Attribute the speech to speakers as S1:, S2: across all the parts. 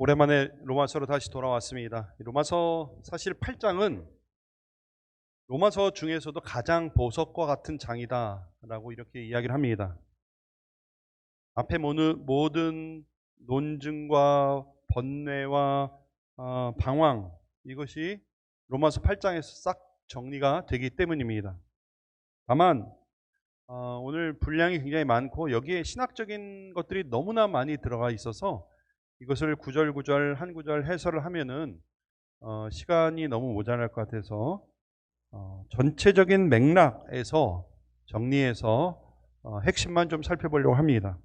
S1: 오랜만에 로마서로 다시 돌아왔습니다. 로마서 사실 8장은 로마서 중에서도 가장 보석과 같은 장이다라고 이렇게 이야기를 합니다. 앞에 모든 논증과 번뇌와 방황, 이것이 로마서 8장에서 싹 정리가 되기 때문입니다. 다만 오늘 분량이 굉장히 많고 여기에 신학적인 것들이 너무나 많이 들어가 있어서 이것을 구절구절 한 구절 해설을 하면은 시간이 너무 모자랄 것 같아서 전체적인 맥락에서 정리해서 핵심만 좀 살펴보려고 합니다.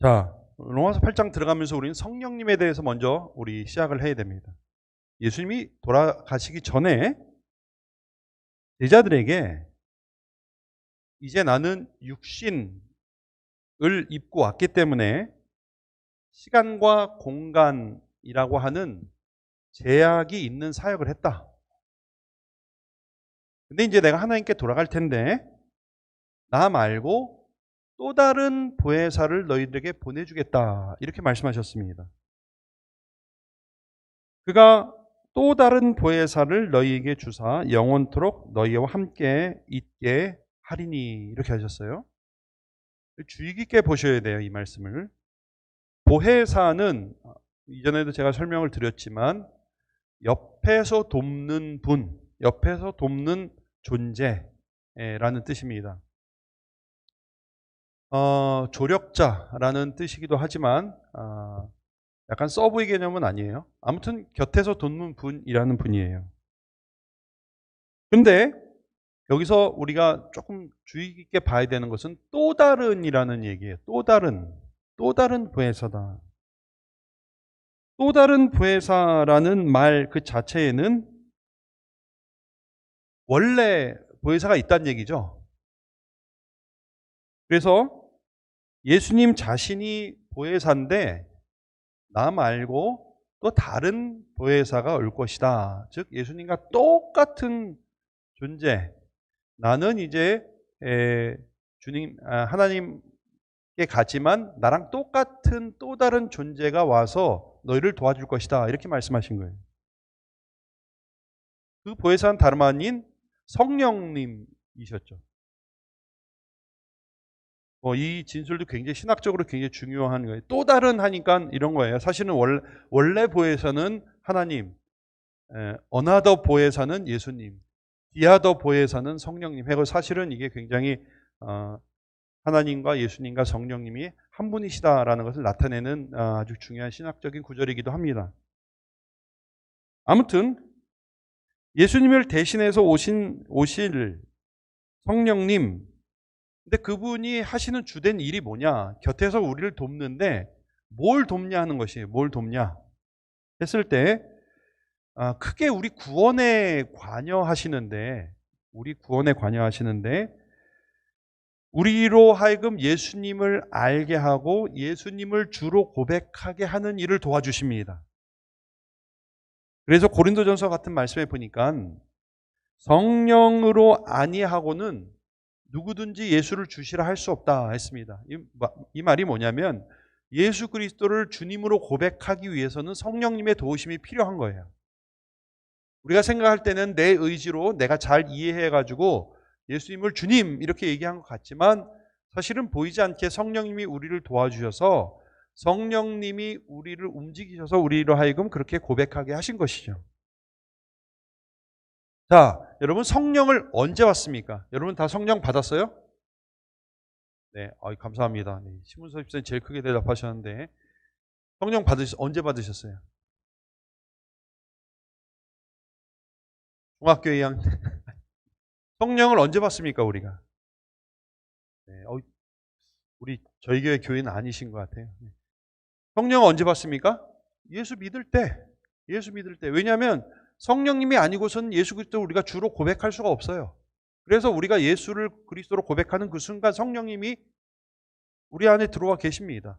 S1: 자, 로마서 8장 들어가면서 우리는 성령님에 대해서 먼저 우리 시작을 해야 됩니다. 예수님이 돌아가시기 전에 제자들에게 이제 나는 육신을 입고 왔기 때문에 시간과 공간이라고 하는 제약이 있는 사역을 했다. 근데 이제 내가 하나님께 돌아갈 텐데 나 말고 또 다른 보혜사를 너희들에게 보내주겠다. 이렇게 말씀하셨습니다. 그가 또 다른 보혜사를 너희에게 주사 영원토록 너희와 함께 있게 하리니 이렇게 하셨어요. 주의 깊게 보셔야 돼요. 이 말씀을. 보혜사는 이전에도 제가 설명을 드렸지만 옆에서 돕는 분, 옆에서 돕는 존재라는 뜻입니다. 조력자라는 뜻이기도 하지만 약간 서브의 개념은 아니에요. 아무튼 곁에서 돕는 분이라는 분이에요. 근데 여기서 우리가 조금 주의 깊게 봐야 되는 것은 또 다른이라는 얘기예요. 또 다른 보혜사다. 또 다른 보혜사라는 말 그 자체에는 원래 보혜사가 있다는 얘기죠. 그래서 예수님 자신이 보혜사인데 나 말고 또 다른 보혜사가 올 것이다. 즉 예수님과 똑같은 존재. 나는 이제 주님 하나님께 가지만 나랑 똑같은 또 다른 존재가 와서 너희를 도와줄 것이다. 이렇게 말씀하신 거예요. 그 보혜사는 다름 아닌 성령님이셨죠. 이 진술도 굉장히 신학적으로 굉장히 중요한 거예요. 또 다른 하니까 이런 거예요. 사실은 원래 보혜사는 하나님, 어나더 보혜사는 예수님, 디아더 보혜사는 성령님 해고 사실은 이게 굉장히 하나님과 예수님과 성령님이 한 분이시다라는 것을 나타내는 아주 중요한 신학적인 구절이기도 합니다. 아무튼 예수님을 대신해서 오실 성령님, 근데 그분이 하시는 주된 일이 뭐냐? 곁에서 우리를 돕는데 뭘 돕냐 하는 것이에요. 뭘 돕냐? 했을 때 크게 우리 구원에 관여하시는데 우리로 하여금 예수님을 알게 하고 예수님을 주로 고백하게 하는 일을 도와주십니다. 그래서 고린도전서 같은 말씀에 보니까 성령으로 아니하고는 누구든지 예수를 주시라 할 수 없다 했습니다. 이 말이 뭐냐면 예수 그리스도를 주님으로 고백하기 위해서는 성령님의 도우심이 필요한 거예요. 우리가 생각할 때는 내 의지로 내가 잘 이해해가지고 예수님을 주님 이렇게 얘기한 것 같지만 사실은 보이지 않게 성령님이 우리를 도와주셔서 성령님이 우리를 움직이셔서 우리로 하여금 그렇게 고백하게 하신 것이죠. 자, 여러분 성령을 언제 받습니까? 여러분 다 성령 받았어요? 네, 감사합니다. 네, 신문서 집사님 제일 크게 대답하셨는데 성령 언제 받으셨어요? 중학교 2학년. 성령을 언제 받습니까 우리가? 네, 저희 교회 교회는 아니신 것 같아요. 성령을 언제 받습니까? 예수 믿을 때. 왜냐하면 성령님이 아니고서는 예수 그리스도를 우리가 주로 고백할 수가 없어요. 그래서 우리가 예수를 그리스도로 고백하는 그 순간 성령님이 우리 안에 들어와 계십니다.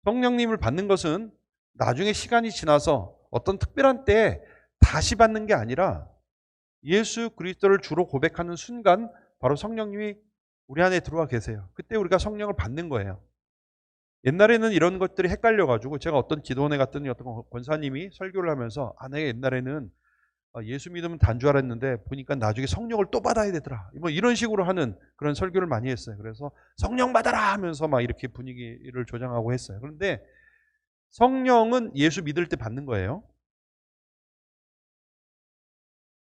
S1: 성령님을 받는 것은 나중에 시간이 지나서 어떤 특별한 때에 다시 받는 게 아니라 예수 그리스도를 주로 고백하는 순간 바로 성령님이 우리 안에 들어와 계세요. 그때 우리가 성령을 받는 거예요. 옛날에는 이런 것들이 헷갈려가지고 제가 어떤 기도원에 갔더니 어떤 권사님이 설교를 하면서 내가 옛날에는 예수 믿으면 단 줄 알았는데 보니까 나중에 성령을 또 받아야 되더라. 뭐 이런 식으로 하는 그런 설교를 많이 했어요. 그래서 성령 받아라 하면서 막 이렇게 분위기를 조장하고 했어요. 그런데 성령은 예수 믿을 때 받는 거예요.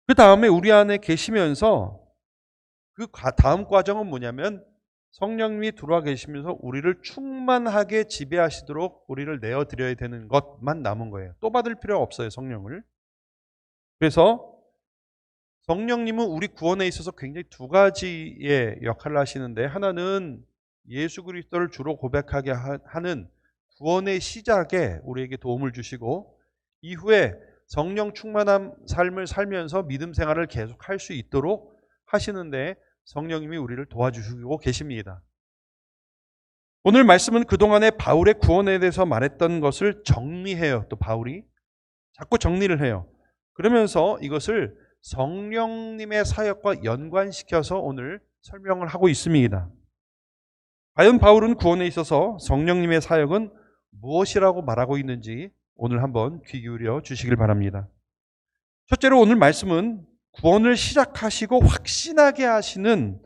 S1: 그 다음에 우리 안에 계시면서 그 다음 과정은 뭐냐면 성령님이 들어와 계시면서 우리를 충만하게 지배하시도록 우리를 내어드려야 되는 것만 남은 거예요. 또 받을 필요가 없어요, 성령을. 그래서 성령님은 우리 구원에 있어서 굉장히 두 가지의 역할을 하시는데, 하나는 예수 그리스도를 주로 고백하게 하는 구원의 시작에 우리에게 도움을 주시고, 이후에 성령 충만한 삶을 살면서 믿음 생활을 계속할 수 있도록 하시는데 성령님이 우리를 도와주시고 계십니다. 오늘 말씀은 그동안에 바울의 구원에 대해서 말했던 것을 정리해요. 또 바울이 자꾸 정리를 해요. 그러면서 이것을 성령님의 사역과 연관시켜서 오늘 설명을 하고 있습니다. 과연 바울은 구원에 있어서 성령님의 사역은 무엇이라고 말하고 있는지 오늘 한번 귀 기울여 주시길 바랍니다. 첫째로 오늘 말씀은 구원을 시작하시고 확신하게 하시는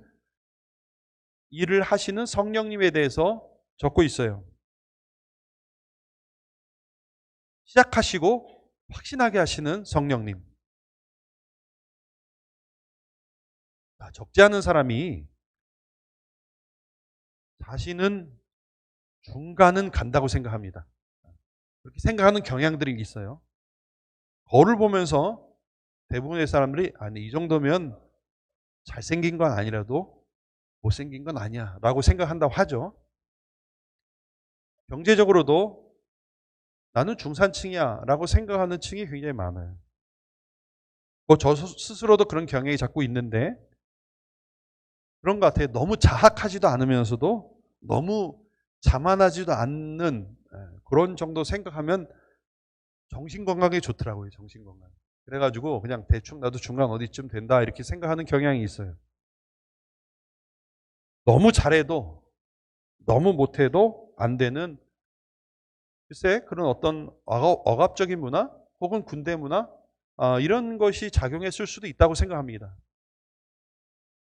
S1: 일을 하시는 성령님에 대해서 적고 있어요. 시작하시고 확신하게 하시는 성령님. 적지 않은 사람이 자신은 중간은 간다고 생각합니다. 그렇게 생각하는 경향들이 있어요. 거울을 보면서 대부분의 사람들이 이 정도면 잘생긴 건 아니라도 못생긴 건 아니야 라고 생각한다고 하죠. 경제적으로도 나는 중산층이야 라고 생각하는 층이 굉장히 많아요. 저 스스로도 그런 경향이 자꾸 있는데 그런 것 같아요. 너무 자학하지도 않으면서도 너무 자만하지도 않는 그런 정도 생각하면 정신건강에 좋더라고요. 정신건강. 그래가지고 그냥 대충 나도 중간 어디쯤 된다 이렇게 생각하는 경향이 있어요. 너무 잘해도 너무 못해도 안 되는, 글쎄 그런 어떤 억압적인 문화 혹은 군대 문화 이런 것이 작용했을 수도 있다고 생각합니다.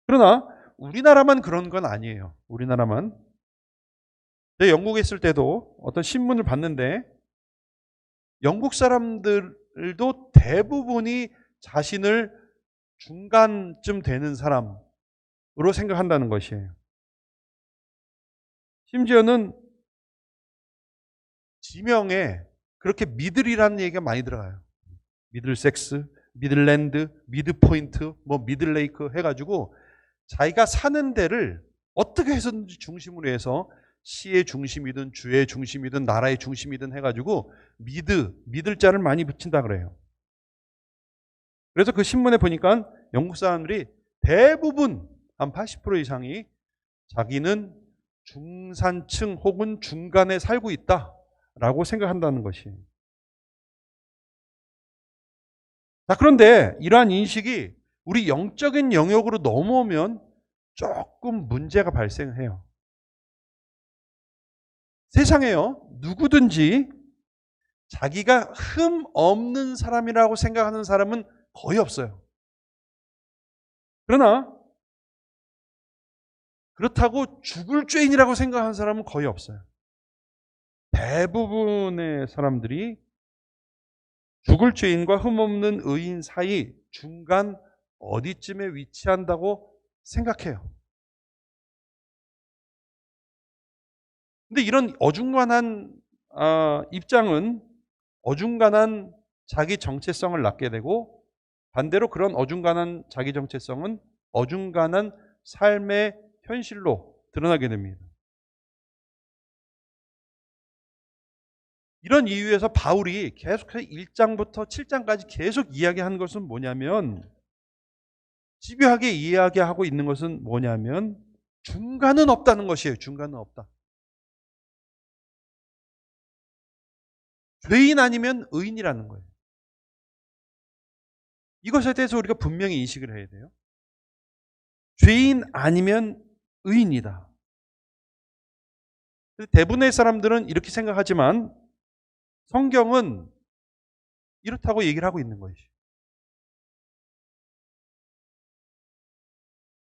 S1: 그러나 우리나라만 그런 건 아니에요. 우리나라만. 제가 영국에 있을 때도 어떤 신문을 봤는데 영국 사람들도 대부분이 자신을 중간쯤 되는 사람으로 생각한다는 것이에요. 심지어는 지명에 그렇게 미들이라는 얘기가 많이 들어가요. 미들섹스, 미들랜드, 미드포인트, 뭐 미들레이크 해가지고 자기가 사는 데를 어떻게 해서든지 중심으로 해서 시의 중심이든 주의 중심이든 나라의 중심이든 해가지고 미들자를 많이 붙인다 그래요. 그래서 그 신문에 보니까 영국 사람들이 대부분 한 80% 이상이 자기는 중산층 혹은 중간에 살고 있다라고 생각한다는 것이에요. 자, 그런데 이러한 인식이 우리 영적인 영역으로 넘어오면 조금 문제가 발생해요. 세상에요, 누구든지 자기가 흠 없는 사람이라고 생각하는 사람은 거의 없어요. 그러나 그렇다고 죽을 죄인이라고 생각하는 사람은 거의 없어요. 대부분의 사람들이 죽을 죄인과 흠없는 의인 사이 중간 어디쯤에 위치한다고 생각해요. 근데 이런 어중간한 입장은 어중간한 자기 정체성을 낳게 되고, 반대로 그런 어중간한 자기 정체성은 어중간한 삶의 현실로 드러나게 됩니다. 이런 이유에서 바울이 계속해서 1장부터 7장까지 계속 이야기하는 것은 뭐냐면, 집요하게 이야기하고 있는 것은 뭐냐면 중간은 없다는 것이에요. 중간은 없다. 죄인 아니면 의인이라는 거예요. 이것에 대해서 우리가 분명히 인식을 해야 돼요. 죄인 아니면 의인이다. 대부분의 사람들은 이렇게 생각하지만 성경은 이렇다고 얘기를 하고 있는 것이죠.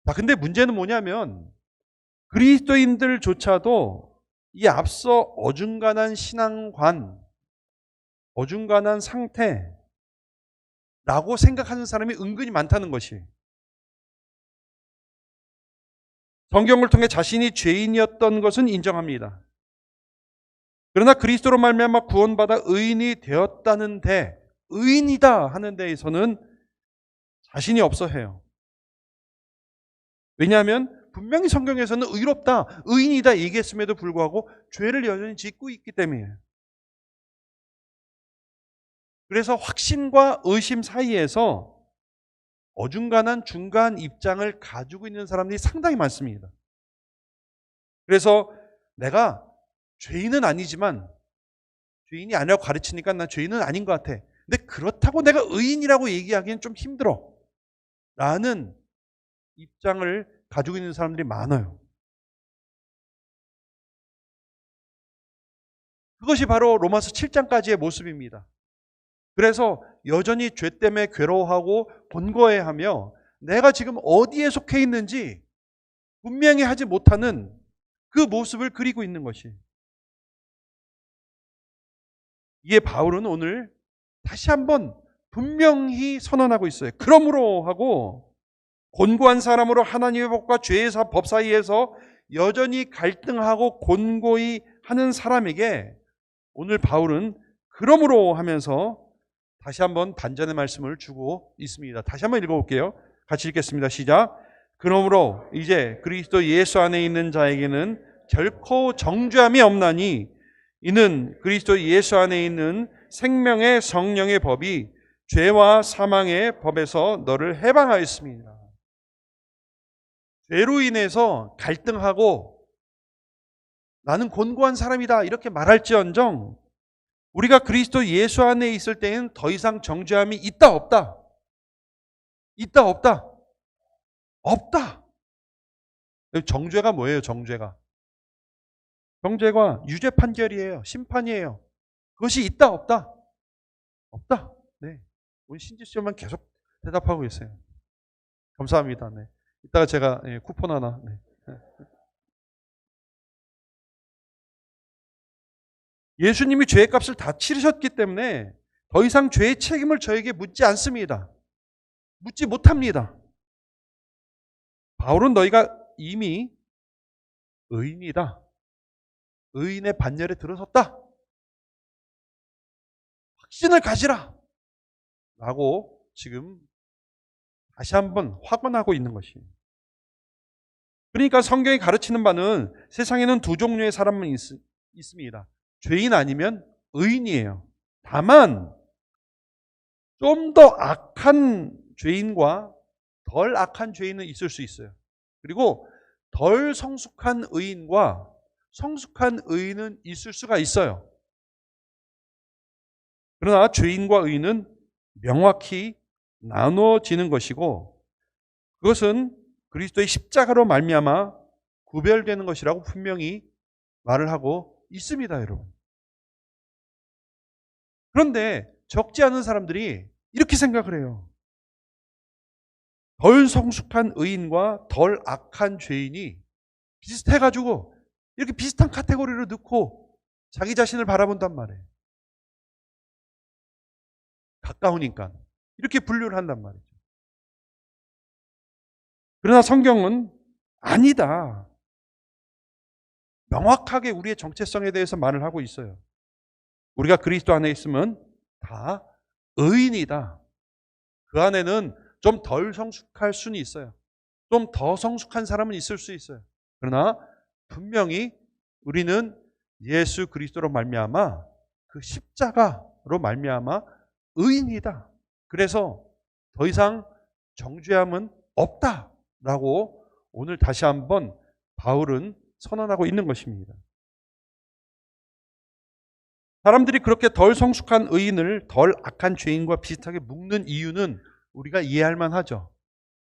S1: 자, 근데 문제는 뭐냐면 그리스도인들조차도 이 앞서 어중간한 신앙관, 어중간한 상태라고 생각하는 사람이 은근히 많다는 것이, 성경을 통해 자신이 죄인이었던 것은 인정합니다. 그러나 그리스도로 말미암아 구원받아 의인이 되었다는데, 의인이다 하는 데에서는 자신이 없어 해요. 왜냐하면 분명히 성경에서는 의롭다, 의인이다 얘기했음에도 불구하고 죄를 여전히 짓고 있기 때문이에요. 그래서 확신과 의심 사이에서 어중간한 중간 입장을 가지고 있는 사람들이 상당히 많습니다. 그래서 내가 죄인은 아니지만, 죄인이 아니라고 가르치니까 난 죄인은 아닌 것 같아. 근데 그렇다고 내가 의인이라고 얘기하기엔 좀 힘들어 라는 입장을 가지고 있는 사람들이 많아요. 그것이 바로 로마서 7장까지의 모습입니다. 그래서 여전히 죄 때문에 괴로워하고 곤고해하며 내가 지금 어디에 속해 있는지 분명히 하지 못하는 그 모습을 그리고 있는 것이, 이에 바울은 오늘 다시 한번 분명히 선언하고 있어요. 그러므로 하고, 곤고한 사람으로 하나님의 법과 죄의 법 사이에서 여전히 갈등하고 곤고히 하는 사람에게 오늘 바울은 그러므로 하면서 다시 한번 반전의 말씀을 주고 있습니다. 다시 한번 읽어볼게요. 같이 읽겠습니다. 시작. 그러므로 이제 그리스도 예수 안에 있는 자에게는 결코 정죄함이 없나니 이는 그리스도 예수 안에 있는 생명의 성령의 법이 죄와 사망의 법에서 너를 해방하였습니다. 죄로 인해서 갈등하고 나는 곤고한 사람이다 이렇게 말할지언정, 우리가 그리스도 예수 안에 있을 때에는 더 이상 정죄함이 있다 없다? 있다 없다? 없다. 정죄가 뭐예요? 정죄가 유죄 판결이에요. 심판이에요. 그것이 있다 없다? 없다. 네. 우리 신지수만 계속 대답하고 있어요. 감사합니다. 네. 이따가 제가 쿠폰 하나. 네. 예수님이 죄의 값을 다 치르셨기 때문에 더 이상 죄의 책임을 저에게 묻지 않습니다. 묻지 못합니다. 바울은 너희가 이미 의인이다, 의인의 반열에 들어섰다, 확신을 가지라 라고 지금 다시 한번 확언하고 있는 것이에요. 그러니까 성경이 가르치는 바는 세상에는 두 종류의 사람만 있습니다. 죄인 아니면 의인이에요. 다만 좀 더 악한 죄인과 덜 악한 죄인은 있을 수 있어요. 그리고 덜 성숙한 의인과 성숙한 의인은 있을 수가 있어요. 그러나 죄인과 의인은 명확히 나눠지는 것이고, 그것은 그리스도의 십자가로 말미암아 구별되는 것이라고 분명히 말을 하고 있습니다, 여러분. 그런데 적지 않은 사람들이 이렇게 생각을 해요. 덜 성숙한 의인과 덜 악한 죄인이 비슷해가지고 이렇게 비슷한 카테고리로 넣고 자기 자신을 바라본단 말이에요. 가까우니까 이렇게 분류를 한단 말이죠. 그러나 성경은 아니다, 명확하게 우리의 정체성에 대해서 말을 하고 있어요. 우리가 그리스도 안에 있으면 다 의인이다. 그 안에는 좀 덜 성숙할 수는 있어요. 좀 더 성숙한 사람은 있을 수 있어요. 그러나 분명히 우리는 예수 그리스도로 말미암아, 그 십자가로 말미암아 의인이다. 그래서 더 이상 정죄함은 없다라고 오늘 다시 한번 바울은 선언하고 있는 것입니다. 사람들이 그렇게 덜 성숙한 의인을 덜 악한 죄인과 비슷하게 묶는 이유는 우리가 이해할 만하죠.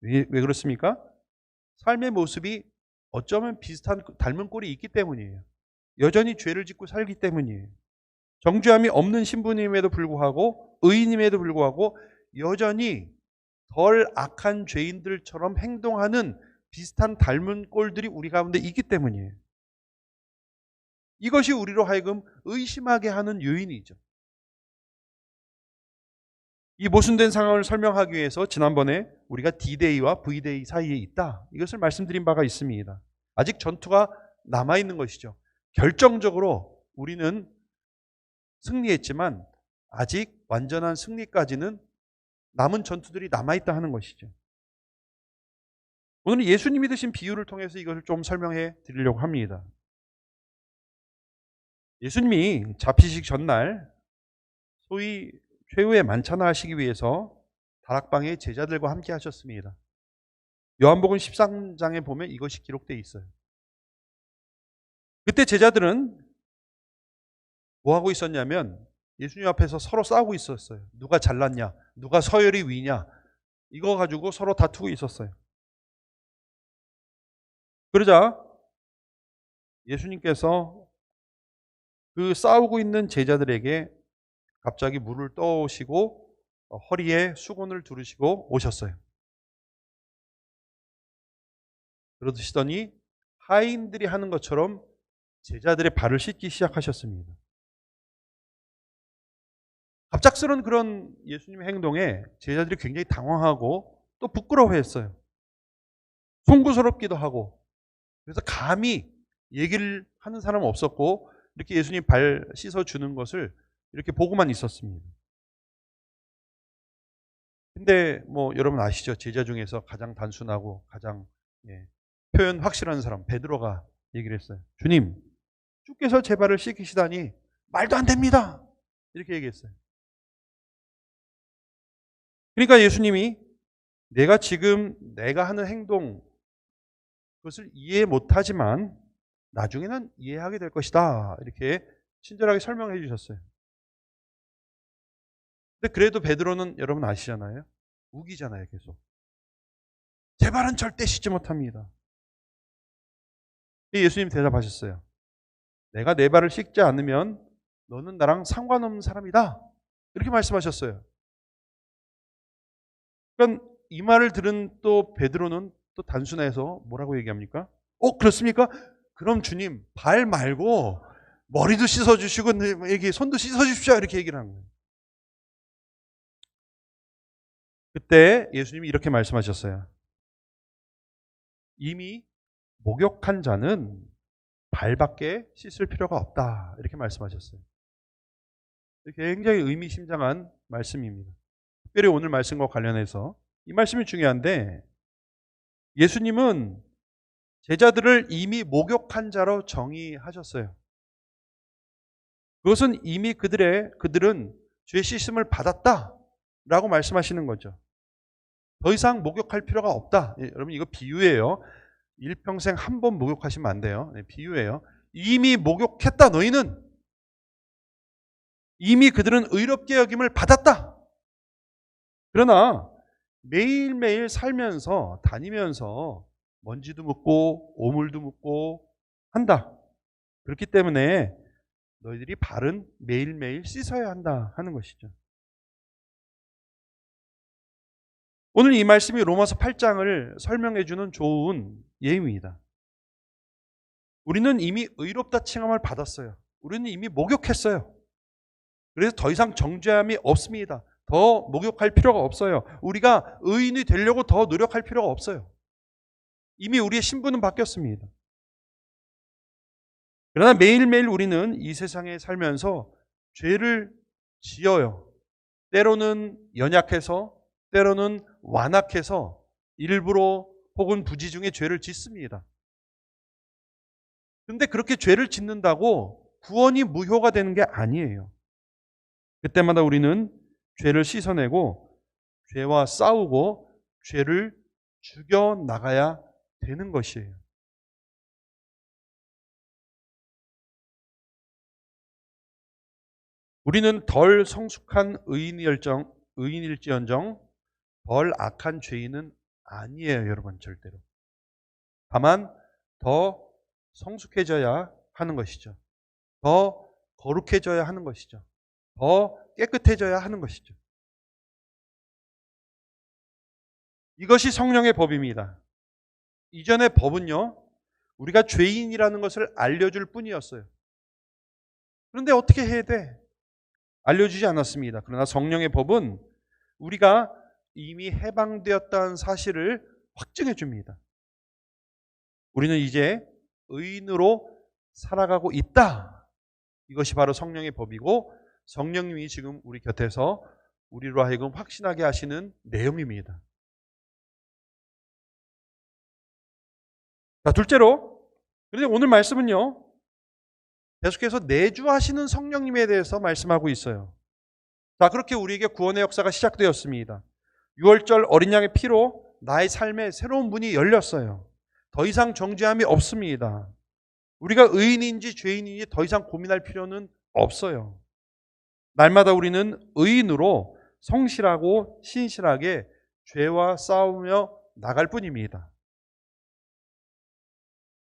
S1: 왜 그렇습니까? 삶의 모습이 어쩌면 비슷한 닮은 꼴이 있기 때문이에요. 여전히 죄를 짓고 살기 때문이에요. 정죄함이 없는 신부님에도 불구하고 의인임에도 불구하고 여전히 덜 악한 죄인들처럼 행동하는 비슷한 닮은 꼴들이 우리 가운데 있기 때문이에요. 이것이 우리로 하여금 의심하게 하는 요인이죠. 이 모순된 상황을 설명하기 위해서 지난번에 우리가 D-Day와 V-Day 사이에 있다, 이것을 말씀드린 바가 있습니다. 아직 전투가 남아있는 것이죠. 결정적으로 우리는 승리했지만 아직 완전한 승리까지는 남은 전투들이 남아있다 하는 것이죠. 오늘 예수님이 드신 비유를 통해서 이것을 좀 설명해 드리려고 합니다. 예수님이 잡히시기 전날 소위 최후의 만찬을 하시기 위해서 다락방에 제자들과 함께 하셨습니다. 요한복음 13장에 보면 이것이 기록되어 있어요. 그때 제자들은 뭐 하고 있었냐면 예수님 앞에서 서로 싸우고 있었어요. 누가 잘났냐, 누가 서열이 위냐, 이거 가지고 서로 다투고 있었어요. 그러자 예수님께서 그 싸우고 있는 제자들에게 갑자기 물을 떠오시고 허리에 수건을 두르시고 오셨어요. 그러시더니 하인들이 하는 것처럼 제자들의 발을 씻기 시작하셨습니다. 갑작스러운 그런 예수님의 행동에 제자들이 굉장히 당황하고 또 부끄러워했어요. 송구스럽기도 하고. 그래서 감히 얘기를 하는 사람은 없었고 이렇게 예수님 발 씻어주는 것을 이렇게 보고만 있었습니다. 근데 뭐 여러분 아시죠? 제자 중에서 가장 단순하고 가장 표현 확실한 사람 베드로가 얘기를 했어요. 주님, 주께서 제 발을 씻기시다니 말도 안 됩니다. 이렇게 얘기했어요. 그러니까 예수님이 내가 하는 행동, 그것을 이해 못하지만 나중에는 이해하게 될 것이다, 이렇게 친절하게 설명해 주셨어요. 근데 그래도 베드로는 여러분 아시잖아요. 우기잖아요, 계속. 제 발은 절대 씻지 못합니다. 예수님 대답하셨어요. 내가 내 발을 씻지 않으면 너는 나랑 상관없는 사람이다, 이렇게 말씀하셨어요. 그러니까 이 말을 들은 또 베드로는 또 단순해서 뭐라고 얘기합니까? 그렇습니까? 그럼 주님 발 말고 머리도 씻어주시고 여기 손도 씻어주십시오, 이렇게 얘기를 한 거예요. 그때 예수님이 이렇게 말씀하셨어요. 이미 목욕한 자는 발밖에 씻을 필요가 없다, 이렇게 말씀하셨어요. 굉장히 의미심장한 말씀입니다. 특별히 오늘 말씀과 관련해서 이 말씀이 중요한데, 예수님은 제자들을 이미 목욕한 자로 정의하셨어요. 그것은 이미 그들은 죄 씻음을 받았다라고 말씀하시는 거죠. 더 이상 목욕할 필요가 없다. 여러분 이거 비유예요. 일평생 한 번 목욕하시면 안 돼요. 비유예요. 이미 목욕했다, 너희는. 이미 그들은 의롭게 여김을 받았다. 그러나 매일매일 살면서 다니면서 먼지도 묻고 오물도 묻고 한다. 그렇기 때문에 너희들이 발은 매일매일 씻어야 한다 하는 것이죠. 오늘 이 말씀이 로마서 8장을 설명해 주는 좋은 예입니다. 우리는 이미 의롭다 칭함을 받았어요. 우리는 이미 목욕했어요. 그래서 더 이상 정죄함이 없습니다. 더 목욕할 필요가 없어요. 우리가 의인이 되려고 더 노력할 필요가 없어요. 이미 우리의 신분은 바뀌었습니다. 그러나 매일매일 우리는 이 세상에 살면서 죄를 지어요. 때로는 연약해서, 때로는 완악해서 일부러 혹은 부지중에 죄를 짓습니다. 그런데 그렇게 죄를 짓는다고 구원이 무효가 되는 게 아니에요. 그때마다 우리는 죄를 씻어내고 죄와 싸우고 죄를 죽여나가야 되는 것이에요. 우리는 덜 성숙한 의인일지언정 덜 악한 죄인은 아니에요, 여러분, 절대로. 다만 더 성숙해져야 하는 것이죠. 더 거룩해져야 하는 것이죠. 더 깨끗해져야 하는 것이죠. 이것이 성령의 법입니다. 이전의 법은요, 우리가 죄인이라는 것을 알려줄 뿐이었어요. 그런데 어떻게 해야 돼? 알려주지 않았습니다. 그러나 성령의 법은 우리가 이미 해방되었다는 사실을 확증해 줍니다. 우리는 이제 의인으로 살아가고 있다. 이것이 바로 성령의 법이고 성령님이 지금 우리 곁에서 우리로 하여금 확신하게 하시는 내용입니다. 자, 둘째로, 그런데 오늘 말씀은요, 계속해서 내주하시는 성령님에 대해서 말씀하고 있어요. 자, 그렇게 우리에게 구원의 역사가 시작되었습니다. 6월절 어린 양의 피로 나의 삶에 새로운 문이 열렸어요. 더 이상 정죄함이 없습니다. 우리가 의인인지 죄인인지 더 이상 고민할 필요는 없어요. 날마다 우리는 의인으로 성실하고 신실하게 죄와 싸우며 나갈 뿐입니다.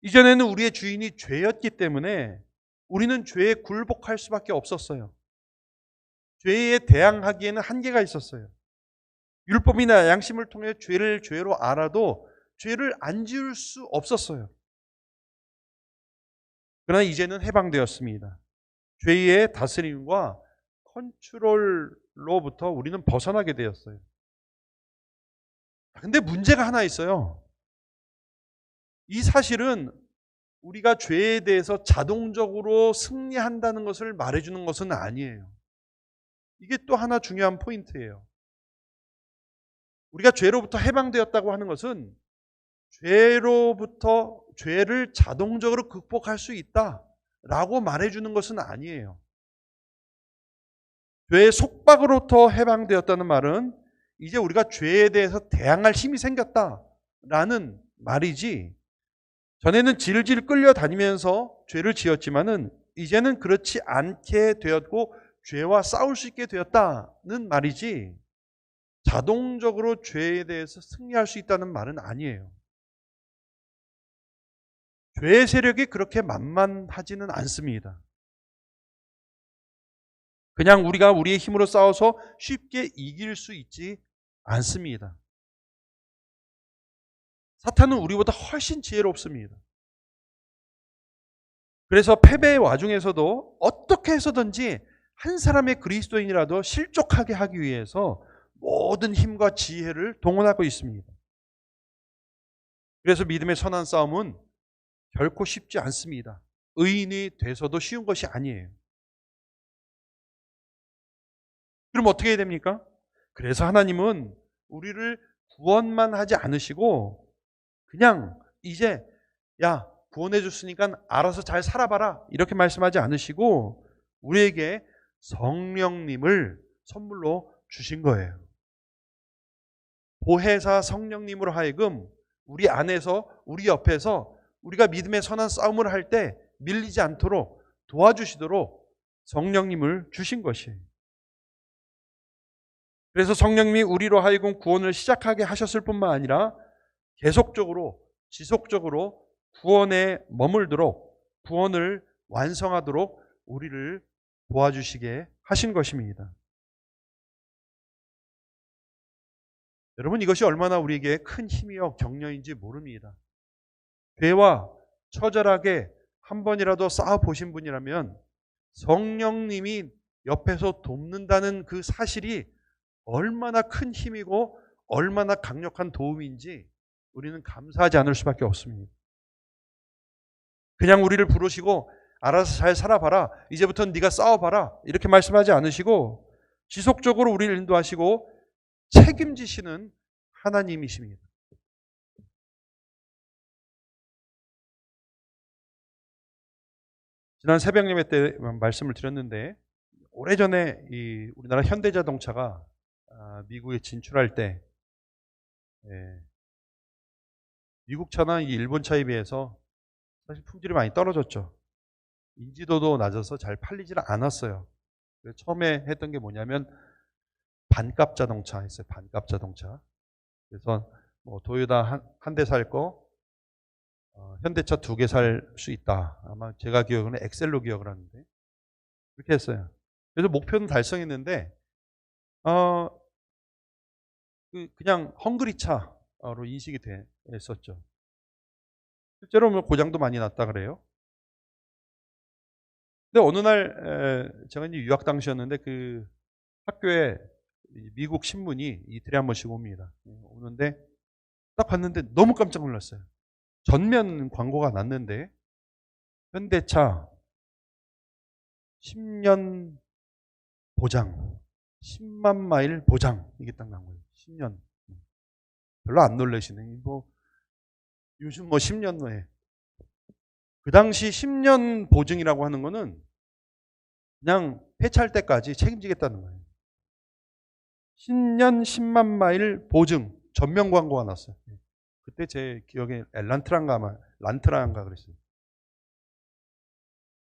S1: 이전에는 우리의 주인이 죄였기 때문에 우리는 죄에 굴복할 수밖에 없었어요. 죄에 대항하기에는 한계가 있었어요. 율법이나 양심을 통해 죄를 죄로 알아도 죄를 안 지을 수 없었어요. 그러나 이제는 해방되었습니다. 죄의 다스림과 컨트롤로부터 우리는 벗어나게 되었어요. 근데 문제가 하나 있어요. 이 사실은 우리가 죄에 대해서 자동적으로 승리한다는 것을 말해주는 것은 아니에요. 이게 또 하나 중요한 포인트예요. 우리가 죄로부터 해방되었다고 하는 것은 죄로부터 죄를 자동적으로 극복할 수 있다라고 말해주는 것은 아니에요. 죄의 속박으로부터 해방되었다는 말은 이제 우리가 죄에 대해서 대항할 힘이 생겼다라는 말이지, 전에는 질질 끌려다니면서 죄를 지었지만은 이제는 그렇지 않게 되었고 죄와 싸울 수 있게 되었다는 말이지, 자동적으로 죄에 대해서 승리할 수 있다는 말은 아니에요. 죄의 세력이 그렇게 만만하지는 않습니다. 그냥 우리가 우리의 힘으로 싸워서 쉽게 이길 수 있지 않습니다. 사탄은 우리보다 훨씬 지혜롭습니다. 그래서 패배의 와중에서도 어떻게 해서든지 한 사람의 그리스도인이라도 실족하게 하기 위해서 모든 힘과 지혜를 동원하고 있습니다. 그래서 믿음의 선한 싸움은 결코 쉽지 않습니다. 의인이 돼서도 쉬운 것이 아니에요. 그럼 어떻게 해야 됩니까? 그래서 하나님은 우리를 구원만 하지 않으시고 그냥 이제 야 구원해 줬으니까 알아서 잘 살아봐라 이렇게 말씀하지 않으시고 우리에게 성령님을 선물로 주신 거예요. 보혜사 성령님으로 하여금 우리 안에서 우리 옆에서 우리가 믿음의 선한 싸움을 할 때 밀리지 않도록 도와주시도록 성령님을 주신 것이에요. 그래서 성령님이 우리로 하여금 구원을 시작하게 하셨을 뿐만 아니라 계속적으로 지속적으로 구원에 머물도록 구원을 완성하도록 우리를 도와주시게 하신 것입니다. 여러분, 이것이 얼마나 우리에게 큰 힘이요 격려인지 모릅니다. 죄와 처절하게 한 번이라도 싸워보신 분이라면 성령님이 옆에서 돕는다는 그 사실이 얼마나 큰 힘이고 얼마나 강력한 도움인지 우리는 감사하지 않을 수밖에 없습니다. 그냥 우리를 부르시고 알아서 잘 살아봐라, 이제부터는 네가 싸워봐라 이렇게 말씀하지 않으시고 지속적으로 우리를 인도하시고 책임지시는 하나님이십니다. 지난 새벽 예배 때 말씀을 드렸는데 오래전에 이 우리나라 현대자동차가 미국에 진출할 때 미국 차나 일본 차에 비해서 사실 품질이 많이 떨어졌죠. 인지도도 낮아서 잘 팔리질 않았어요. 그래서 처음에 했던 게 뭐냐면 반값 자동차 했어요. 반값 자동차. 그래서 뭐 도요타 한 대 살 거 현대차 2개 살 수 있다. 아마 제가 기억은 엑셀로 기억을 하는데 그렇게 했어요. 그래서 목표는 달성했는데 어, 그냥 헝그리차로 인식이 됐었죠. 실제로 뭐 고장도 많이 났다 그래요. 근데 어느 날 제가 이제 유학 당시였는데 그 학교에 미국 신문이 이틀에 한 번씩 옵니다. 오는데 딱 봤는데 너무 깜짝 놀랐어요. 전면 광고가 났는데 현대차 10년 보장, 10만 마일 보장 이게 딱 나온 거예요. 10년. 별로 안 놀라시네. 뭐 요즘 뭐 10년 후에 그 당시 10년 보증이라고 하는 거는 그냥 폐차할 때까지 책임지겠다는 거예요. 10년 10만 마일 보증 전면 광고가 났어요. 그때 제 기억에 란트라인가 그랬어요.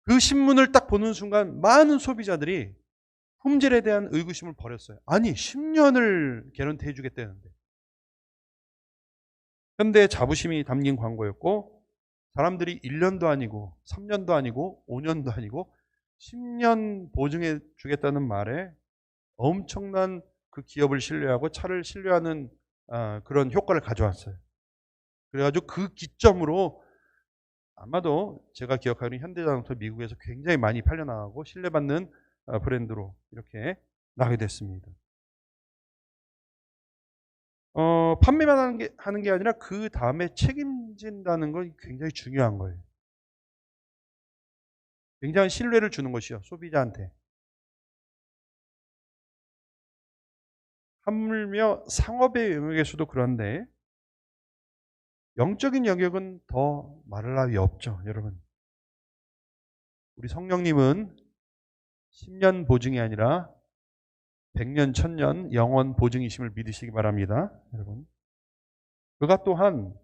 S1: 그 신문을 딱 보는 순간 많은 소비자들이 품질에 대한 의구심을 버렸어요. 아니 10년을 개런티 해주겠다는데. 현대의 자부심이 담긴 광고였고 사람들이 1년도 아니고 3년도 아니고 5년도 아니고 10년 보증해 주겠다는 말에 엄청난 그 기업을 신뢰하고 차를 신뢰하는 그런 효과를 가져왔어요. 그래가지고 그 기점으로 아마도 제가 기억하기로는 현대자동차 미국에서 굉장히 많이 팔려나가고 신뢰받는 브랜드로 이렇게 나게 됐습니다. 판매만 하는 게 아니라 그 다음에 책임진다는 건 굉장히 중요한 거예요. 굉장히 신뢰를 주는 것이요, 소비자한테. 하물며 상업의 영역에서도 그런데 영적인 영역은 더 말할 나위 없죠, 여러분. 우리 성령님은 10년 보증이 아니라 100년, 1000년 영원 보증이심을 믿으시기 바랍니다, 여러분. 그가 또한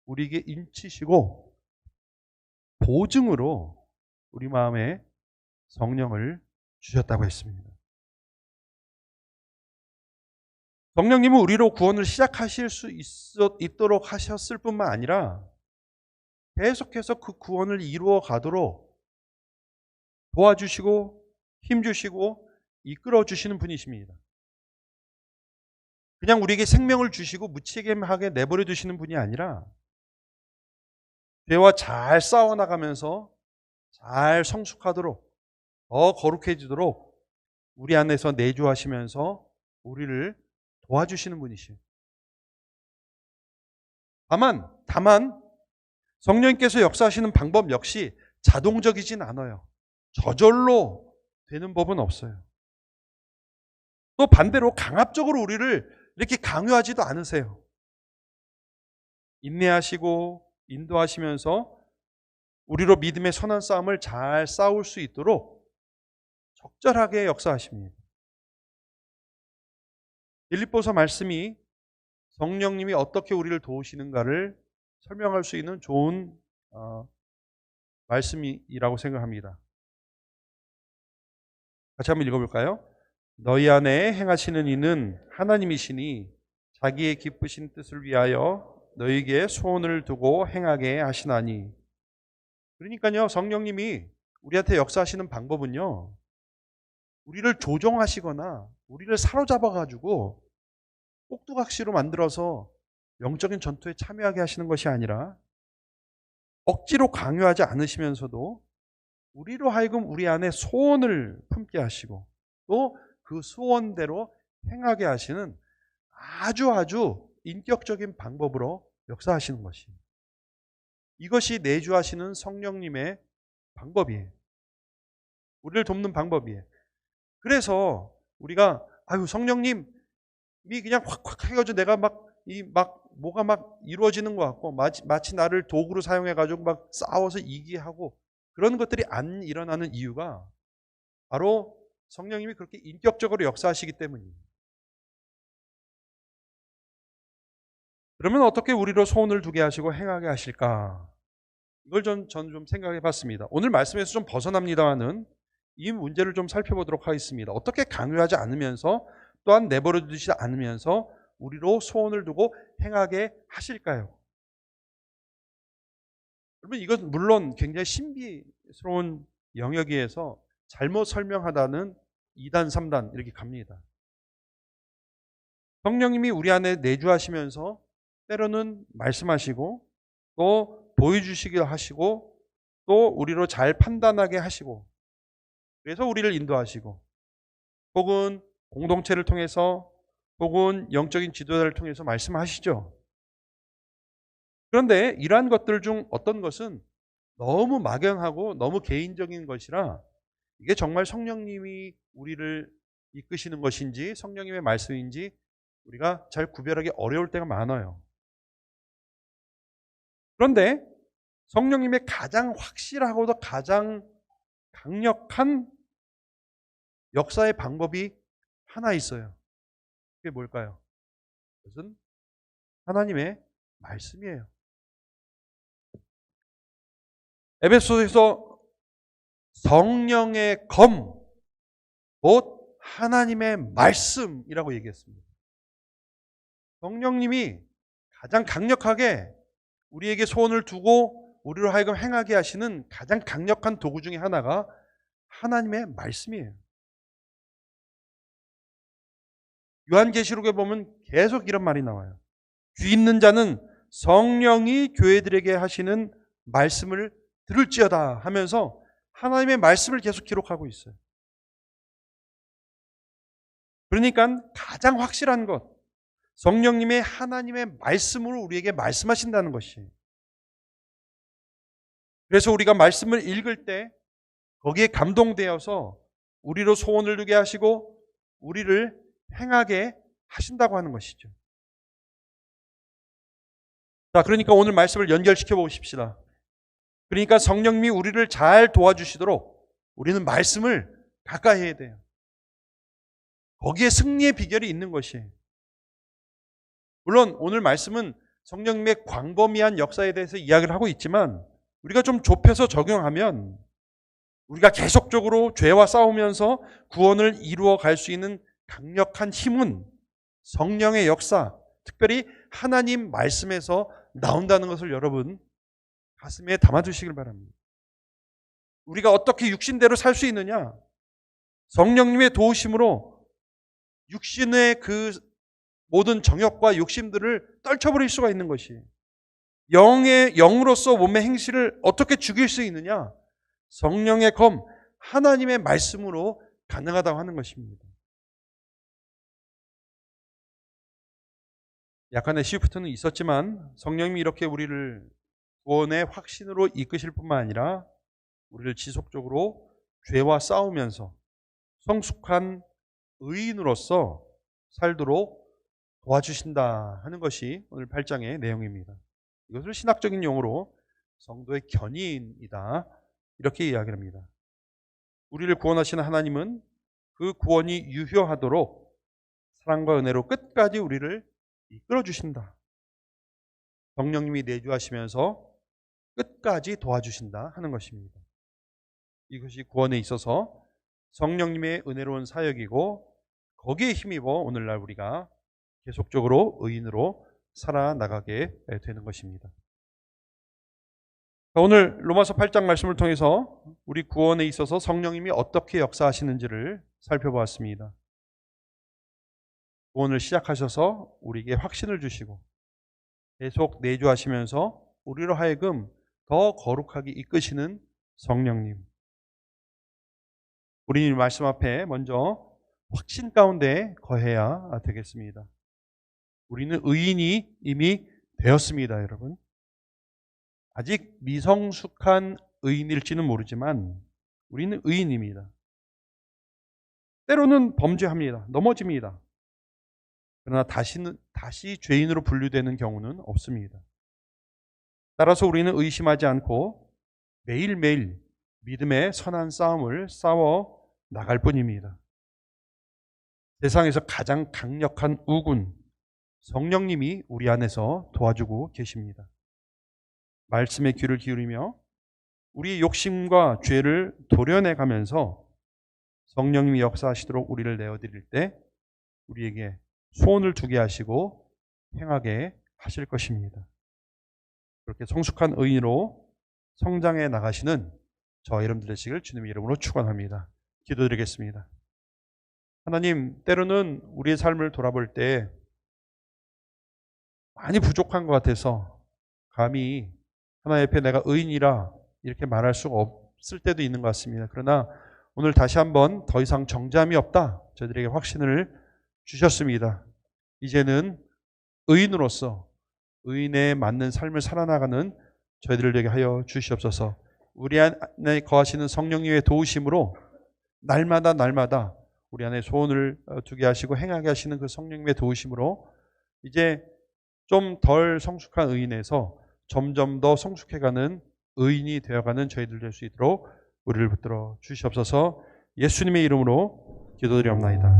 S1: 우리에게 인치시고 보증으로 우리 마음에 성령을 주셨다고 했습니다. 성령님은 우리로 구원을 시작하실 수 있도록 하셨을 뿐만 아니라 계속해서 그 구원을 이루어 가도록 도와주시고 힘주시고 이끌어 주시는 분이십니다. 그냥 우리에게 생명을 주시고 무책임하게 내버려 두시는 분이 아니라 죄와 잘 싸워나가면서 잘 성숙하도록 더 거룩해지도록 우리 안에서 내주하시면서 우리를 도와주시는 분이시에요. 다만 성령님께서 역사하시는 방법 역시 자동적이진 않아요. 저절로 되는 법은 없어요. 또 반대로 강압적으로 우리를 이렇게 강요하지도 않으세요. 인내하시고 인도하시면서 우리로 믿음의 선한 싸움을 잘 싸울 수 있도록 적절하게 역사하십니다. 빌립보서 말씀이 성령님이 어떻게 우리를 도우시는가를 설명할 수 있는 좋은 말씀이라고 생각합니다. 같이 한번 읽어볼까요? 너희 안에 행하시는 이는 하나님이시니 자기의 기쁘신 뜻을 위하여 너희에게 소원을 두고 행하게 하시나니. 그러니까요, 성령님이 우리한테 역사하시는 방법은요, 우리를 조종하시거나 우리를 사로잡아가지고 꼭두각시로 만들어서 영적인 전투에 참여하게 하시는 것이 아니라 억지로 강요하지 않으시면서도 우리로 하여금 우리 안에 소원을 품게 하시고 또 그 소원대로 행하게 하시는 아주 인격적인 방법으로 역사하시는 것입니다. 이것이 내주하시는 성령님의 방법이에요. 우리를 돕는 방법이에요. 그래서 우리가 성령님이 그냥 확 해가지고 내가 뭐가 막 이루어지는 것 같고 마치 나를 도구로 사용해가지고 막 싸워서 이기하고 그런 것들이 안 일어나는 이유가 바로 성령님이 그렇게 인격적으로 역사하시기 때문입니다. 그러면 어떻게 우리로 소원을 두게 하시고 행하게 하실까? 이걸 저는 좀 생각해 봤습니다. 오늘 말씀에서 좀 벗어납니다만은 이 문제를 좀 살펴보도록 하겠습니다. 어떻게 강요하지 않으면서 또한 내버려 두지 않으면서 우리로 소원을 두고 행하게 하실까요? 여러분 이건 물론 굉장히 신비스러운 영역에서 잘못 설명하다는 2단, 3단 이렇게 갑니다. 성령님이 우리 안에 내주하시면서 때로는 말씀하시고 또 보여주시기도 하시고 또 우리로 잘 판단하게 하시고 그래서 우리를 인도하시고 혹은 공동체를 통해서 혹은 영적인 지도자를 통해서 말씀하시죠. 그런데 이러한 것들 중 어떤 것은 너무 막연하고 너무 개인적인 것이라 이게 정말 성령님이 우리를 이끄시는 것인지 성령님의 말씀인지 우리가 잘 구별하기 어려울 때가 많아요. 그런데 성령님의 가장 확실하고도 가장 강력한 역사의 방법이 하나 있어요. 그게 뭘까요? 그것은 하나님의 말씀이에요. 에베소서에서 성령의 검, 곧 하나님의 말씀이라고 얘기했습니다. 성령님이 가장 강력하게 우리에게 소원을 두고 우리로 하여금 행하게 하시는 가장 강력한 도구 중에 하나가 하나님의 말씀이에요. 요한계시록에 보면 계속 이런 말이 나와요. 귀 있는 자는 성령이 교회들에게 하시는 말씀을 들을지어다 하면서 하나님의 말씀을 계속 기록하고 있어요. 그러니까 가장 확실한 것, 성령님의 하나님의 말씀으로 우리에게 말씀하신다는 것이. 그래서 우리가 말씀을 읽을 때 거기에 감동되어서 우리로 소원을 두게 하시고 우리를 행하게 하신다고 하는 것이죠. 자, 그러니까 오늘 말씀을 연결시켜 보십시다. 그러니까 성령님이 우리를 잘 도와주시도록 우리는 말씀을 가까이 해야 돼요. 거기에 승리의 비결이 있는 것이에요. 물론 오늘 말씀은 성령님의 광범위한 역사에 대해서 이야기를 하고 있지만 우리가 좀 좁혀서 적용하면 우리가 계속적으로 죄와 싸우면서 구원을 이루어 갈 수 있는 강력한 힘은 성령의 역사, 특별히 하나님 말씀에서 나온다는 것을 여러분 가슴에 담아두시길 바랍니다. 우리가 어떻게 육신대로 살 수 있느냐? 성령님의 도우심으로 육신의 그 모든 정욕과 욕심들을 떨쳐버릴 수가 있는 것이, 영으로서 몸의 행실을 어떻게 죽일 수 있느냐? 성령의 검, 하나님의 말씀으로 가능하다고 하는 것입니다. 약간의 시프트는 있었지만 성령님이 이렇게 우리를 구원의 확신으로 이끄실 뿐만 아니라 우리를 지속적으로 죄와 싸우면서 성숙한 의인으로서 살도록 도와주신다 하는 것이 오늘 8장의 내용입니다. 이것을 신학적인 용어로 성도의 견인이다 이렇게 이야기합니다. 우리를 구원하시는 하나님은 그 구원이 유효하도록 사랑과 은혜로 끝까지 우리를 이끌어 주신다. 성령님이 내주하시면서 끝까지 도와주신다 하는 것입니다. 이것이 구원에 있어서 성령님의 은혜로운 사역이고 거기에 힘입어 오늘날 우리가 계속적으로 의인으로 살아나가게 되는 것입니다. 오늘 로마서 8장 말씀을 통해서 우리 구원에 있어서 성령님이 어떻게 역사하시는지를 살펴보았습니다. 구원을 시작하셔서 우리에게 확신을 주시고 계속 내주하시면서 우리로 하여금 더 거룩하게 이끄시는 성령님. 우리 말씀 앞에 먼저 확신 가운데 거해야 되겠습니다. 우리는 의인이 이미 되었습니다, 여러분. 아직 미성숙한 의인일지는 모르지만 우리는 의인입니다. 때로는 범죄합니다. 넘어집니다. 그러나 다시 죄인으로 분류되는 경우는 없습니다. 따라서 우리는 의심하지 않고 매일매일 믿음의 선한 싸움을 싸워 나갈 뿐입니다. 세상에서 가장 강력한 우군, 성령님이 우리 안에서 도와주고 계십니다. 말씀에 귀를 기울이며 우리의 욕심과 죄를 도려내가면서 성령님이 역사하시도록 우리를 내어드릴 때 우리에게 소원을 두게 하시고 행하게 하실 것입니다. 그렇게 성숙한 의인으로 성장해 나가시는 저와 여러분들 되시길 주님의 이름으로 축원합니다. 기도드리겠습니다. 하나님, 때로는 우리의 삶을 돌아볼 때 많이 부족한 것 같아서 감히 하나님 앞에 내가 의인이라 이렇게 말할 수가 없을 때도 있는 것 같습니다. 그러나 오늘 다시 한번 더 이상 정죄함이 없다, 저희들에게 확신을 주셨습니다. 이제는 의인으로서 의인에 맞는 삶을 살아나가는 저희들을 되게 하여 주시옵소서. 우리 안에 거하시는 성령님의 도우심으로 날마다 우리 안에 소원을 두게 하시고 행하게 하시는 그 성령님의 도우심으로 이제 좀 덜 성숙한 의인에서 점점 더 성숙해가는 의인이 되어가는 저희들 될 수 있도록 우리를 붙들어 주시옵소서. 예수님의 이름으로 기도드리옵나이다.